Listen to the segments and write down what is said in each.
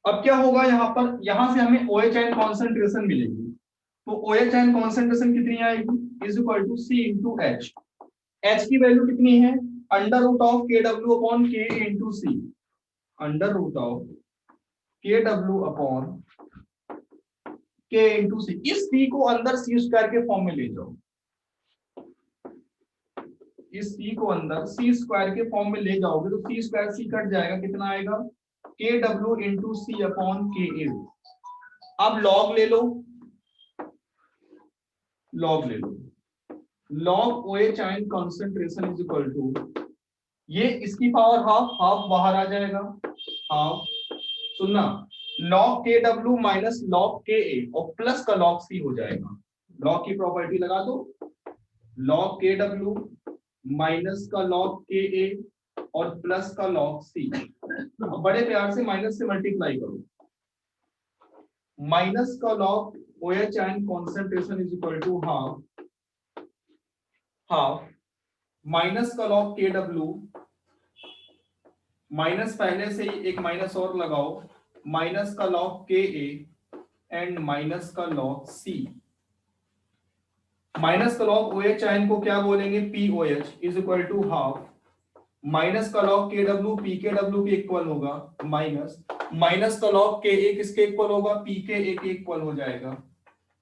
अब क्या होगा यहाँ पर, यहां से हमें OH एंड कॉन्सेंट्रेशन मिलेगी। तो OH एंड कॉन्सेंट्रेशन कितनी आएगी, is equal to C into H. H की वैल्यू कितनी है, under root of K W upon K into C, under root of K W upon K into C. इस C को अंदर सी स्क्वायर के form में ले जाओ, इस सी को अंदर सी स्क्वायर के फॉर्म में ले जाओगे तो सी स्क्वायर सी कट जाएगा, कितना आएगा, के डब्ल्यू इंटू सी अपॉन के ए। अब लॉग ले लो, लॉग ले लो, log OH ion concentration is equal to, ये इसकी पावर हाफ, हाफ बाहर आ जाएगा, हाफ, सुनना, log K W minus log K ए और प्लस का लॉग सी हो जाएगा। लॉग की प्रॉपर्टी लगा दो, लॉग के डब्ल्यू माइनस का लॉग के ए और प्लस का लॉग सी। बड़े प्यार से माइनस से मल्टीप्लाई करो, माइनस का log OH ion concentration is equal to half, half minus का लॉग के डब्ल्यू, माइनस पहले से ही एक माइनस और लगाओ, माइनस का log K A and minus का लॉग सी। माइनस का लॉग OH आयन को क्या बोलेंगे, POH is equal to half, minus का log K W P K W K equal होगा, माइनस माइनस का लॉग के ए किसके इक्वल होगा, पी के ए के इक्वल हो जाएगा,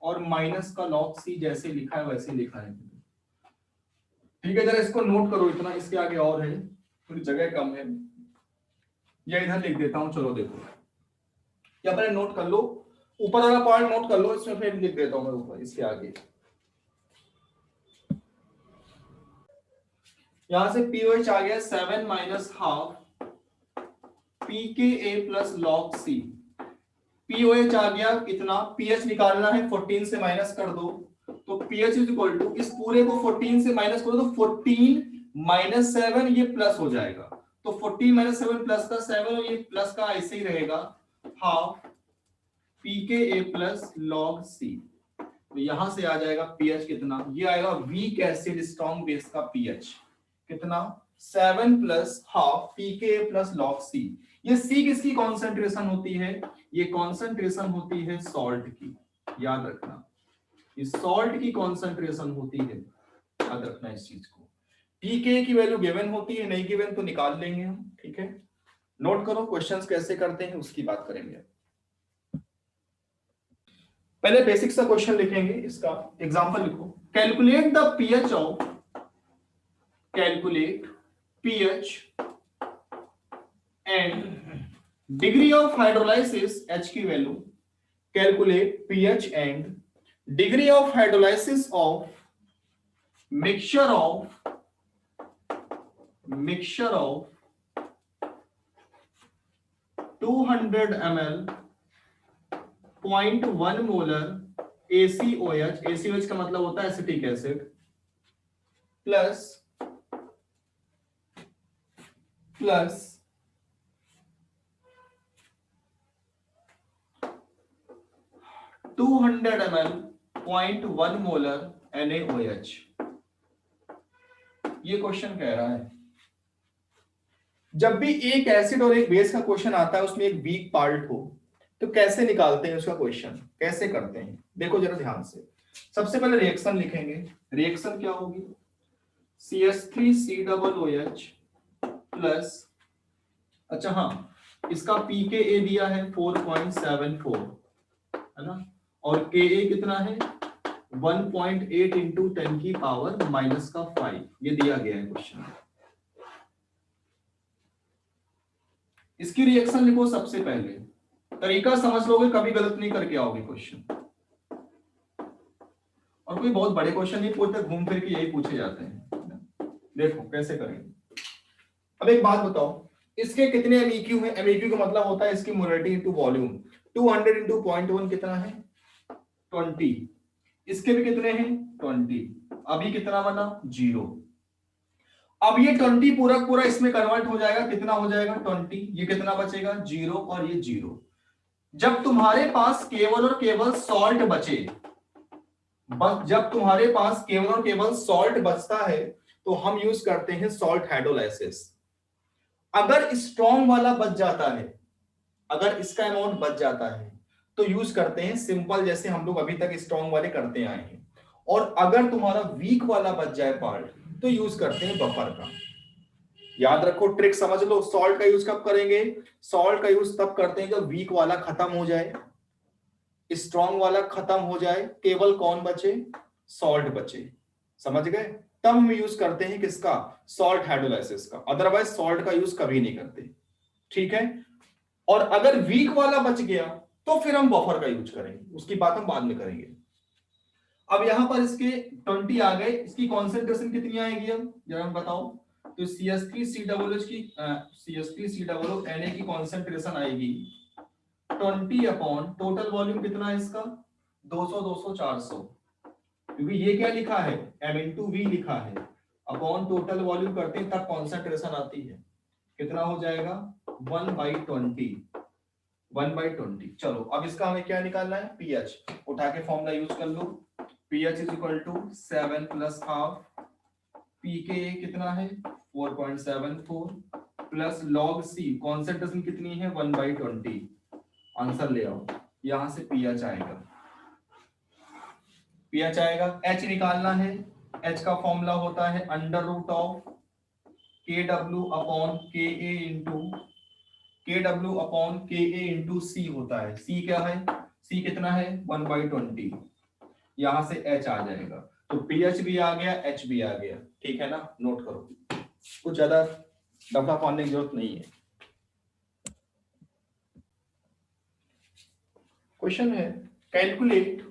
और माइनस का लॉग सी जैसे लिखा है वैसे लिखा है। ठीक है, जरा इसको नोट करो, इतना इसके आगे और है, थोड़ी जगह कम है, या इधर लिख देता हूं, चलो देखो, या पहले नोट कर लो, ऊपर वाला पार्ट नोट कर लो, इसमें फिर लिख देता हूं मैं ऊपर इसके आगे। यहां से POH आ गया 7 minus half PKA plus log C. POH आ गया कितना, पीएच निकालना है, 14 से माइनस कर दो, तो पीएच इज इक्वल टू, इस पूरे को 14 से माइनस करो तो 14 माइनस 7 ये प्लस हो जाएगा, तो 14 माइनस 7 प्लस का 7 और ये प्लस का ऐसे ही रहेगा, half PKA plus log C. तो यहां से आ जाएगा पीएच कितना, ये आएगा वीक एसिड स्ट्रॉन्ग बेस का पीएच कितना, 7 plus half PKA plus log C. ये सी किसकी कॉन्सेंट्रेशन होती है, ये कॉन्सेंट्रेशन होती है सॉल्ट की, याद रखना, ये सॉल्ट की कॉन्सेंट्रेशन होती है, याद रखना इस चीज को। PKA की वैल्यू गिवन होती है, नहीं गिवन तो निकाल लेंगे हम, ठीक है। नोट करो क्वेश्चंस कैसे करते हैं उसकी बात करेंगे। पहले बेसिक सा क्वेश्चन लिखेंगे, इसका एग्जांपल लिखो, calculate the pH of, calculate pH and degree of hydrolysis, H की value, calculate pH and degree of hydrolysis of mixture of 200 ml 0.1 molar ACOH, ACOH का मतलब होता है acetic acid, plus 200 ml 0.1 molar NaOH। ये question कह रहा है, जब भी एक एसिड और एक बेस का क्वेश्चन आता है उसमें एक वीक पार्ट हो तो कैसे निकालते हैं उसका क्वेश्चन, कैसे करते हैं, देखो जरा ध्यान से। सबसे पहले रिएक्शन लिखेंगे, रिएक्शन क्या होगी, CH3COOH प्लस, अच्छा हाँ, इसका PKA दिया है 4.74 है ना, और KA कितना है 1.8 इंटू 10 की पावर माइनस का 5, ये दिया गया है क्वेश्चन। इसकी रिएक्शन लिखो, सबसे पहले तरीका समझ लोगे, कभी गलत नहीं करके आओगे क्वेश्चन, और कोई बहुत बड़े क्वेश्चन नहीं पूछते, घूम फिर के यही पूछे जाते हैं। देखो कैसे करेंगे। अब एक बात बताओ, इसके कितने MEQ हैं, MEQ का मतलब होता है इसकी मोलरिटी इनटू वॉल्यूम, 200 इंटू 0.1 कितना है 20, इसके भी कितने हैं 20, अभी कितना बना 0। अब ये 20 पूरा पूरा इसमें कन्वर्ट हो जाएगा, कितना हो जाएगा 20, ये कितना बचेगा 0 और ये 0। जब तुम्हारे पास केवल और केवल सॉल्ट बचे, बस जब तुम्हारे पास केवल और केवल सॉल्ट बचता है तो हम यूज करते हैं सॉल्ट हाइड्रोलाइसिस। अगर स्ट्रॉन्ग वाला बच जाता है, अगर इसका अमाउंट बच जाता है तो यूज करते हैं सिंपल, जैसे हम लोग अभी तक स्ट्रॉन्ग वाले करते आए हैं। और अगर तुम्हारा वीक वाला बच जाए पार्ट तो यूज करते हैं बफर का। याद रखो, ट्रिक समझ लो। सॉल्ट का यूज कब करेंगे? सॉल्ट का यूज तब करते हैं जब वीक वाला खत्म हो जाए, स्ट्रॉन्ग वाला खत्म हो जाए, केवल कौन बचे? सॉल्ट बचे। समझ गए? तब हम यूज करते हैं किसका? सॉल्ट हाइड्रोलाइसिस का। अदरवाइज सॉल्ट का यूज कभी नहीं करते। ठीक है। और अगर वीक वाला बच गया तो फिर हम बफर का यूज करेंगे, उसकी बात हम बाद में करेंगे। अब यहां पर इसके 20 आ गए, इसकी कॉन्सेंट्रेशन कितनी आएगी अब जरा हम बताओ। तो CH3COOH की CH3COOH की कॉन्सेंट्रेशन आएगी 20 अपॉन टोटल वॉल्यूम कितना है इसका? 200 200 400, क्योंकि ये क्या लिखा है? M/V लिखा है, अपॉन टोटल वॉल्यूम करते हैं तब कॉन्सेंट्रेशन आती है। कितना हो जाएगा? 1/20, 1/20। चलो अब इसका हमें क्या निकालना है? पीएच। उठा के फॉर्मूला यूज कर लो। PH is equal to 7 plus half pK कितना है? 4.74 प्लस लॉग सी कॉन्सेंट्रेशन कितनी है? 1/20। आंसर ले आओ, यहां से पीएच आएगा। पीएच आएगा, एच निकालना है। एच का फॉर्मूला होता है under root of KW upon KA into KW upon KA into C होता है। सी क्या है? सी कितना है? 1/20। यहां से एच आ जाएगा, तो पीएच भी आ गया, एच भी आ गया। ठीक है ना? नोट करो, कुछ ज्यादा डफा पाने की जरूरत नहीं है। क्वेश्चन है, calculate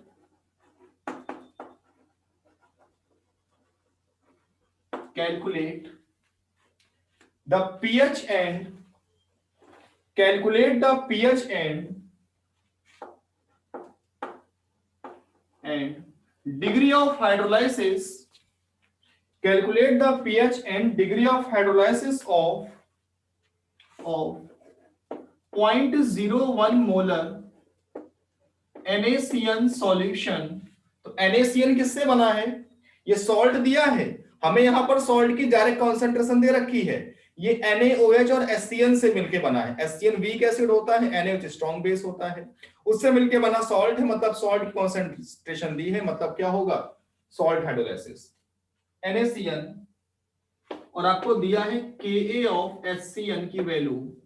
the pH and calculate the pH and degree of hydrolysis. Calculate the pH and degree of hydrolysis of 0.01 molar NaCN solution. तो NaCN किससे बना है? ये सॉल्ट दिया है हमें, यहां पर सॉल्ट की डायरेक्ट कॉन्सेंट्रेशन दे रखी है। ये NaOH और HCN से मिलके बना है। HCN वीक एसिड होता है, NaOH स्ट्रॉन्ग बेस होता है, उससे मिलके बना सॉल्ट है। मतलब सॉल्ट की कॉन्सेंट्रेशन दी है, मतलब क्या होगा? Salt hydrolysis. NaCN और आपको दिया है Ka ऑफ HCN की वैल्यू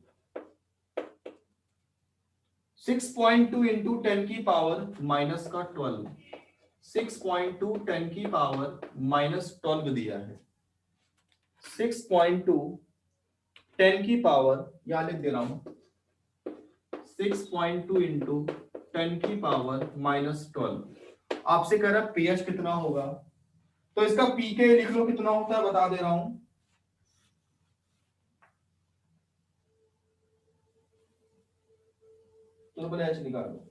6.2 इंटू 10 की पावर माइनस का 12, 6.2 10 की पावर माइनस 12 दिया है। 6.2 10 की पावर यहां लिख दे रहा हूं, 6.2 इंटू 10 की पावर माइनस 12। आपसे कह रहा पीएच कितना होगा, तो इसका पीके लिख लो कितना होता है, बता दे रहा हूं। तो बोले एच निकाल लो।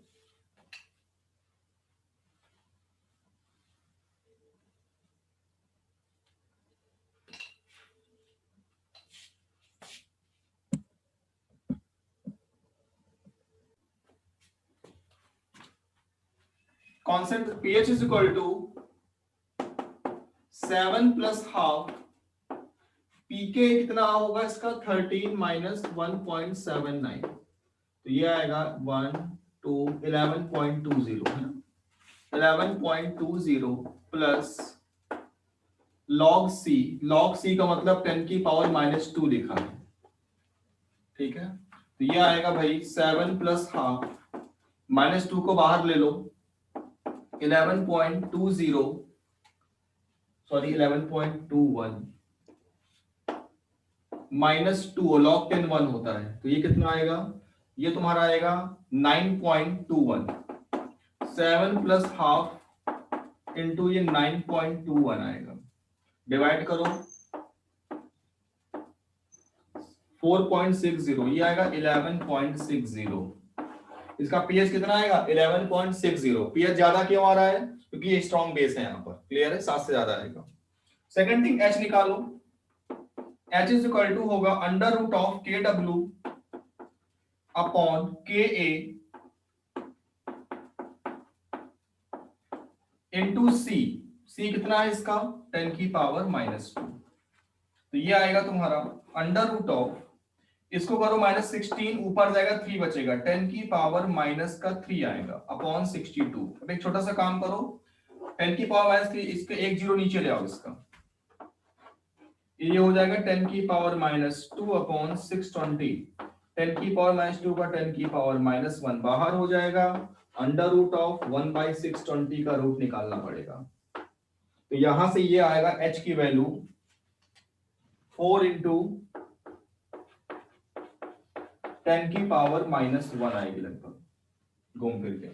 Consent pH is equal to 7 plus half pK कितना होगा इसका? 13 माइनस 1.79, तो ये आएगा 11.20 है ना? 11.20 प्लस लॉग सी। लॉग सी का मतलब 10 की पावर माइनस 2 लिखा है। ठीक है, तो ये आएगा भाई 7 प्लस हाफ, माइनस 2 को बाहर ले लो, 11.20 सॉरी 11.21 माइनस 2 लॉग 10 1 होता है, तो ये कितना आएगा? ये तुम्हारा आएगा 9.21। 7 प्लस हाफ इंटू ये 9.21 आएगा, डिवाइड करो 4.60, ये आएगा 11.60। इसका पीएच कितना आएगा? 11.60। पीएच ज्यादा क्यों आ रहा है? क्योंकि ये स्ट्रॉन्ग बेस है, यहां पर क्लियर है, 7 से ज्यादा आएगा। सेकंड थिंग, एच निकालो। एच इज इक्वल टू होगा under root of KW upon KA into C. C कितना है इसका? 10 की पावर माइनस 2, तो ये आएगा तुम्हारा अंडर रूट ऑफ इसको करो -16, ऊपर जाएगा 3 बचेगा, 10 की पावर माइनस का 3 आएगा अपॉन 62। अब एक छोटा सा काम करो, 10 की पावर -3, इसके एक जीरो नीचे ले आओ इसका, ये हो जाएगा 10 की पावर -2 अपॉन 620। 10 की पावर -2 का 10 की पावर -1 बाहर हो जाएगा, अंडर रूट ऑफ 1/620 का रूट निकालना पड़ेगा। तो यहां से ये आएगा h की वैल्यू 4 इंटू 10 की पावर -1 आएगी लगभग घूम फिर के।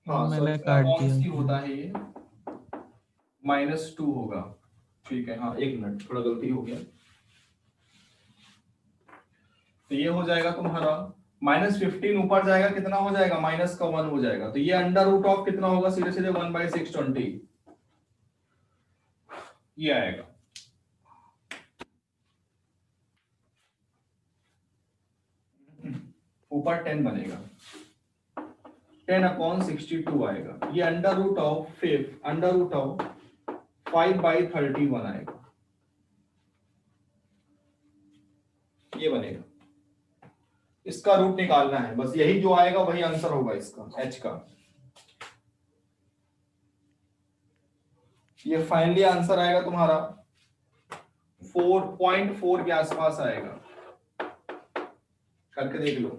हाँ मैंने काट दिया। होता है ये -2 होगा, ठीक है। हाँ एक मिनट, थोड़ा गलती हो गया। तो ये हो जाएगा तुम्हारा -15, ऊपर जाएगा कितना हो जाएगा, -1 हो जाएगा। तो ये अंडर रूट ऑफ कितना होगा, सीधे सीधे 1/620 ये आएगा। ऊपर 10 बनेगा, 10 अपॉन 62 आएगा। ये अंडर रूट ऑफ 5/31 आएगा, ये बनेगा। इसका रूट निकालना है बस, यही जो आएगा वही आंसर होगा इसका, h का। ये फाइनली आंसर आएगा तुम्हारा 4.4 के आसपास आएगा, करके देख लो।